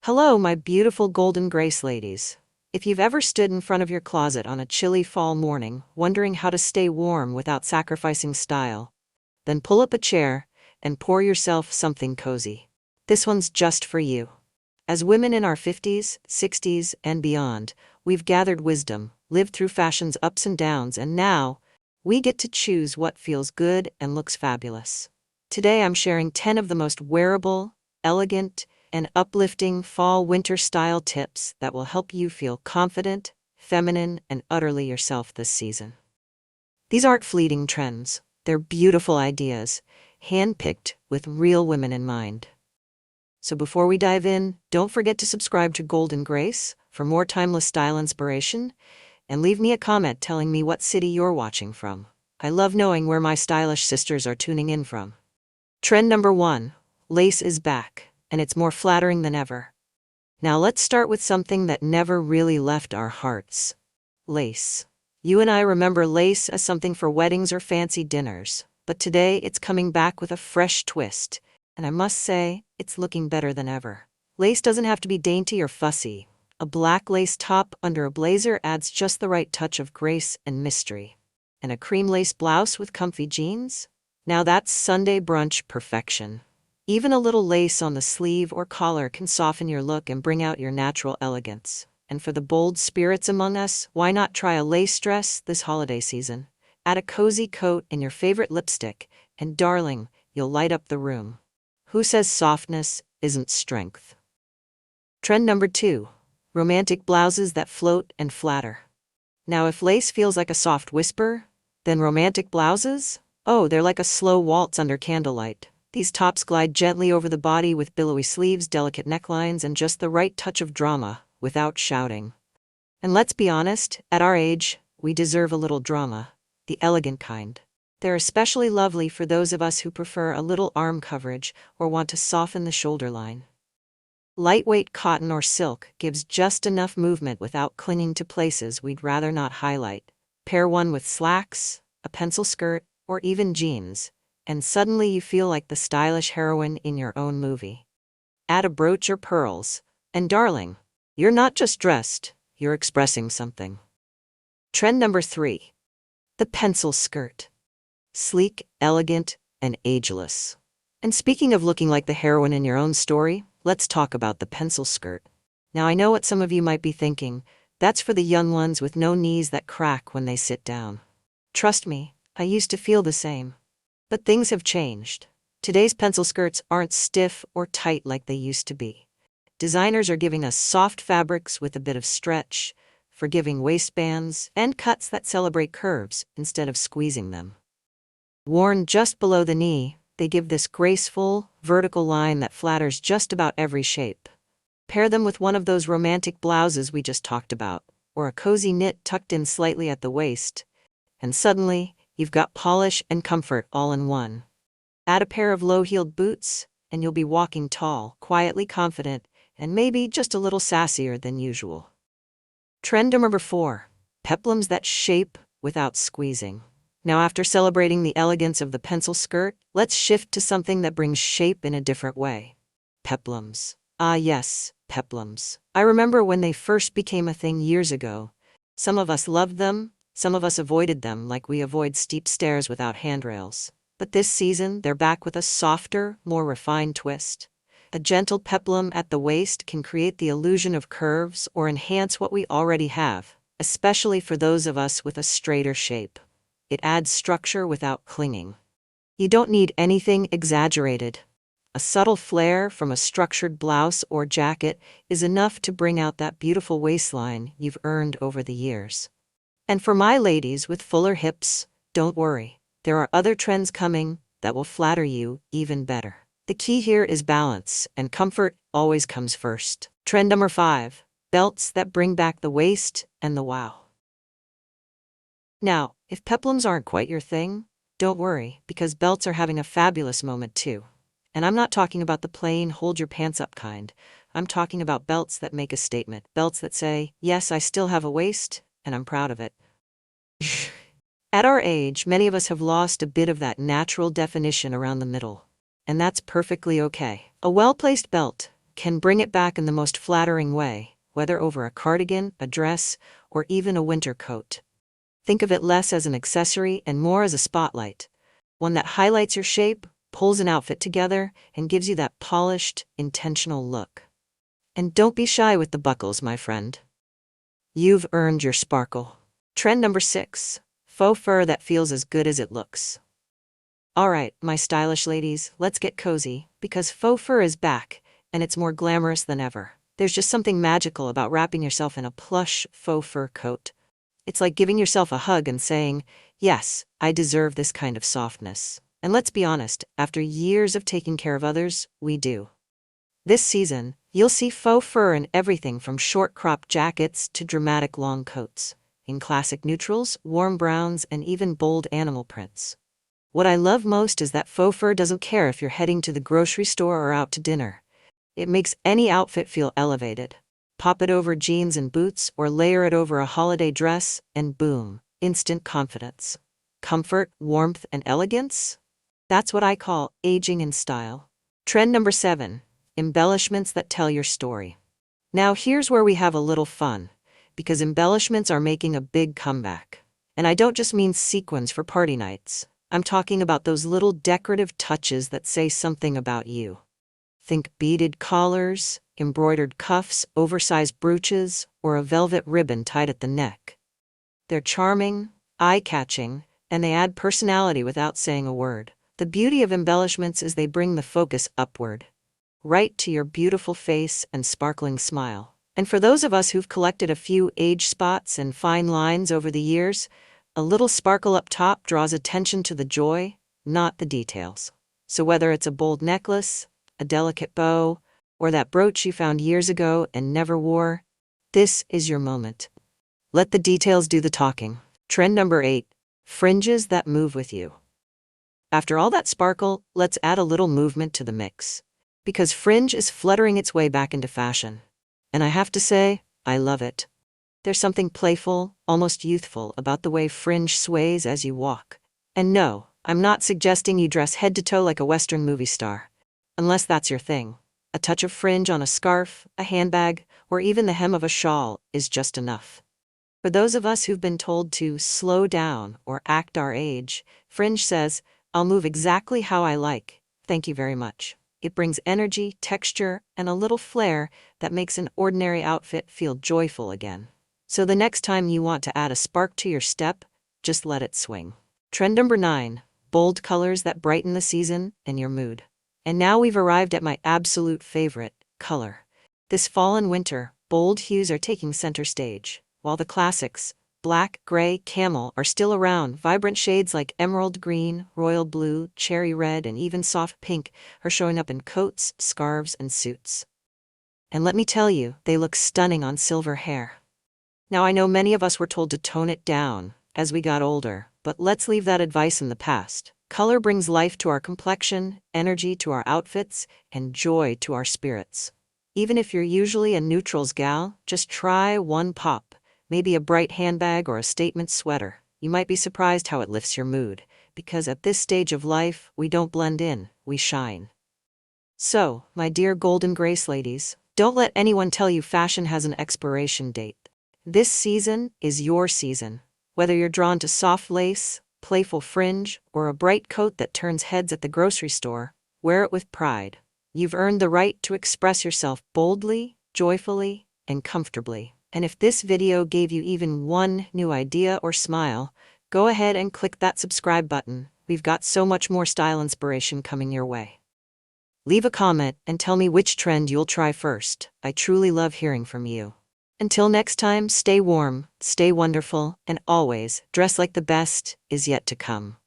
Hello, my beautiful golden grace ladies. If you've ever stood in front of your closet on a chilly fall morning, wondering how to stay warm without sacrificing style, then pull up a chair and pour yourself something cozy. This one's just for you. As women in our 50s, 60s, and beyond, we've gathered wisdom, lived through fashion's ups and downs, and now we get to choose what feels good and looks fabulous. Today I'm sharing 10 of the most wearable, elegant, and uplifting fall-winter style tips that will help you feel confident, feminine, and utterly yourself this season. These aren't fleeting trends. They're beautiful ideas, handpicked with real women in mind. So before we dive in, don't forget to subscribe to Golden Grace for more timeless style inspiration, and leave me a comment telling me what city you're watching from. I love knowing where my stylish sisters are tuning in from. Trend number 1, lace is back, and it's more flattering than ever. Now let's start with something that never really left our hearts. Lace. You and I remember lace as something for weddings or fancy dinners, but today it's coming back with a fresh twist, and I must say, it's looking better than ever. Lace doesn't have to be dainty or fussy. A black lace top under a blazer adds just the right touch of grace and mystery. And a cream lace blouse with comfy jeans? Now that's Sunday brunch perfection. Even a little lace on the sleeve or collar can soften your look and bring out your natural elegance. And for the bold spirits among us, why not try a lace dress this holiday season? Add a cozy coat and your favorite lipstick, and darling, you'll light up the room. Who says softness isn't strength? Trend number 2, romantic blouses that float and flatter. Now if lace feels like a soft whisper, then romantic blouses? Oh, they're like a slow waltz under candlelight. These tops glide gently over the body with billowy sleeves, delicate necklines, and just the right touch of drama, without shouting. And let's be honest, at our age, we deserve a little drama, the elegant kind. They're especially lovely for those of us who prefer a little arm coverage or want to soften the shoulder line. Lightweight cotton or silk gives just enough movement without clinging to places we'd rather not highlight. Pair one with slacks, a pencil skirt, or even jeans, and suddenly you feel like the stylish heroine in your own movie. Add a brooch or pearls, and darling, you're not just dressed, you're expressing something. Trend number 3, the pencil skirt. Sleek, elegant, and ageless. And speaking of looking like the heroine in your own story, let's talk about the pencil skirt. Now I know what some of you might be thinking, that's for the young ones with no knees that crack when they sit down. Trust me, I used to feel the same. But things have changed. Today's pencil skirts aren't stiff or tight like they used to be. Designers are giving us soft fabrics with a bit of stretch, forgiving waistbands, and cuts that celebrate curves instead of squeezing them. Worn just below the knee, they give this graceful, vertical line that flatters just about every shape. Pair them with one of those romantic blouses we just talked about, or a cozy knit tucked in slightly at the waist, and suddenly, you've got polish and comfort all in one. Add a pair of low-heeled boots, and you'll be walking tall, quietly confident, and maybe just a little sassier than usual. Trend number 4, peplums that shape without squeezing. Now after celebrating the elegance of the pencil skirt, let's shift to something that brings shape in a different way. Peplums. Ah yes, peplums. I remember when they first became a thing years ago. Some of us loved them, some of us avoided them like we avoid steep stairs without handrails. But this season, they're back with a softer, more refined twist. A gentle peplum at the waist can create the illusion of curves or enhance what we already have, especially for those of us with a straighter shape. It adds structure without clinging. You don't need anything exaggerated. A subtle flare from a structured blouse or jacket is enough to bring out that beautiful waistline you've earned over the years. And for my ladies with fuller hips, don't worry. There are other trends coming that will flatter you even better. The key here is balance, and comfort always comes first. Trend number 5, belts that bring back the waist and the wow. Now, if peplums aren't quite your thing, don't worry, because belts are having a fabulous moment too. And I'm not talking about the plain hold your pants up kind. I'm talking about belts that make a statement. Belts that say, yes, I still have a waist, and I'm proud of it. At our age, many of us have lost a bit of that natural definition around the middle. And that's perfectly okay. A well-placed belt, can bring it back in the most flattering way, whether over a cardigan, a dress, or even a winter coat. Think of it less as an accessory and more as a spotlight, one that highlights your shape, pulls an outfit together, and gives you that polished, intentional look. And don't be shy with the buckles, my friend. You've earned your sparkle. Trend number 6. Faux fur that feels as good as it looks. Alright, my stylish ladies, let's get cozy, because faux fur is back, and it's more glamorous than ever. There's just something magical about wrapping yourself in a plush faux fur coat. It's like giving yourself a hug and saying, yes, I deserve this kind of softness. And let's be honest, after years of taking care of others, we do. This season, you'll see faux fur in everything from short cropped jackets to dramatic long coats, in classic neutrals, warm browns, and even bold animal prints. What I love most is that faux fur doesn't care if you're heading to the grocery store or out to dinner. It makes any outfit feel elevated. Pop it over jeans and boots, or layer it over a holiday dress, and boom, instant confidence. Comfort, warmth, and elegance? That's what I call aging in style. Trend number 7. Embellishments that tell your story. Now here's where we have a little fun, because embellishments are making a big comeback. And I don't just mean sequins for party nights. I'm talking about those little decorative touches that say something about you. Think beaded collars, embroidered cuffs, oversized brooches, or a velvet ribbon tied at the neck. They're charming, eye-catching, and they add personality without saying a word. The beauty of embellishments is they bring the focus upward, right to your beautiful face and sparkling smile. And for those of us who've collected a few age spots and fine lines over the years, a little sparkle up top draws attention to the joy, not the details. So whether it's a bold necklace, a delicate bow, or that brooch you found years ago and never wore, this is your moment. Let the details do the talking. Trend number 8. Fringes that move with you. After all that sparkle, let's add a little movement to the mix. Because fringe is fluttering its way back into fashion. And I have to say, I love it. There's something playful, almost youthful about the way fringe sways as you walk. And no, I'm not suggesting you dress head to toe like a Western movie star. Unless that's your thing. A touch of fringe on a scarf, a handbag, or even the hem of a shawl is just enough. For those of us who've been told to slow down or act our age, fringe says, I'll move exactly how I like. Thank you very much. It brings energy, texture, and a little flair that makes an ordinary outfit feel joyful again. So the next time you want to add a spark to your step, just let it swing. Trend number 9. Bold colors that brighten the season and your mood. And now we've arrived at my absolute favorite, color. This fall and winter, bold hues are taking center stage, while the classics, black, gray, camel, are still around. Vibrant shades like emerald green, royal blue, cherry red, and even soft pink are showing up in coats, scarves, and suits. And let me tell you, they look stunning on silver hair. Now I know many of us were told to tone it down as we got older, but let's leave that advice in the past. Color brings life to our complexion, energy to our outfits, and joy to our spirits. Even if you're usually a neutrals gal, just try one pop, maybe a bright handbag or a statement sweater. You might be surprised how it lifts your mood, because at this stage of life, we don't blend in, we shine. So, my dear golden grace ladies, don't let anyone tell you fashion has an expiration date. This season is your season. Whether you're drawn to soft lace, playful fringe, or a bright coat that turns heads at the grocery store, wear it with pride. You've earned the right to express yourself boldly, joyfully, and comfortably. And if this video gave you even one new idea or smile, go ahead and click that subscribe button. We've got so much more style inspiration coming your way. Leave a comment and tell me which trend you'll try first. I truly love hearing from you. Until next time, stay warm, stay wonderful, and always, dress like the best is yet to come.